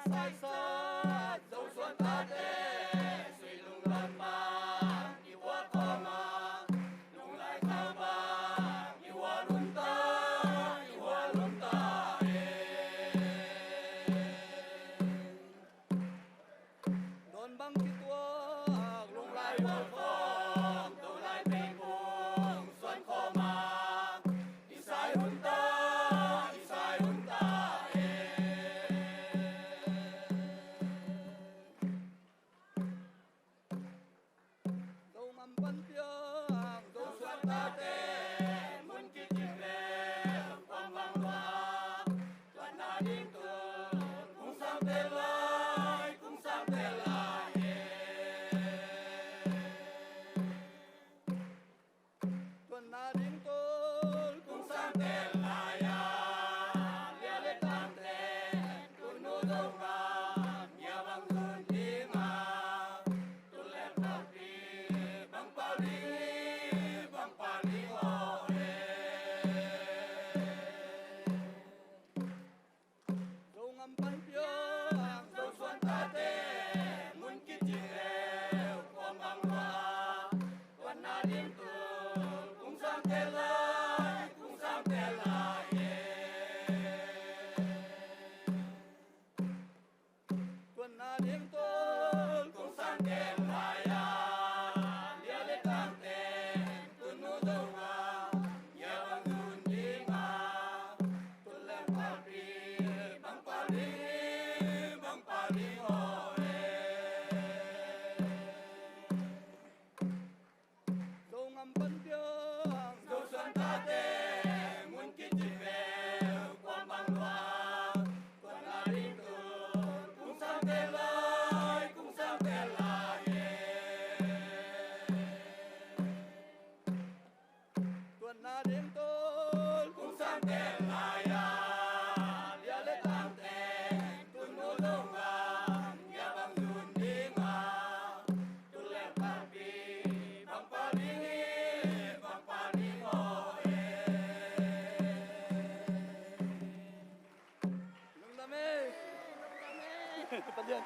sai sát dấu xuân ta tê suy lung lần mà đi qua có mà lung lại thao mà đi qua luôn ta đón băng đi tua lung lại vô phong đâu lại tình buông xuân khó mà đi sai hun ta dấu mầm văn tiếng dấu xuân ta tê muốn kí chim lê quang vang loa toàn là đêm tuần cũng sang tê lại tuần là đêm tuần cũng sang tê lại lia lê tam tê tuần nô đâu mà nhà bằng tuần đi mà tuần lê bao đi bằng Paris ho dấu ngắm văn tiếng dấu xuân ta tê muốn kí chim lê quang vang loa tuần là đêm tuần cũng sang tê lại tuần là đêm tuần cũng sang tê lại lia lê tam tê tuần nô đâu mà nhà bằng tuần đi mà tuần lê Paris bằng Paris ho dấu ngắm văn tiếng dấu xuân ta tê muốn kí chim lê quang vang loa tuần là đêm tuần cũng sang tê lại tuần là đêm tuần cũng sang tê lại lia lê tam tê tuần nô đâu mà nhà bằng tuần đi mà tuần lê Paris bằng Paris ho nâng đam mê tất nhiên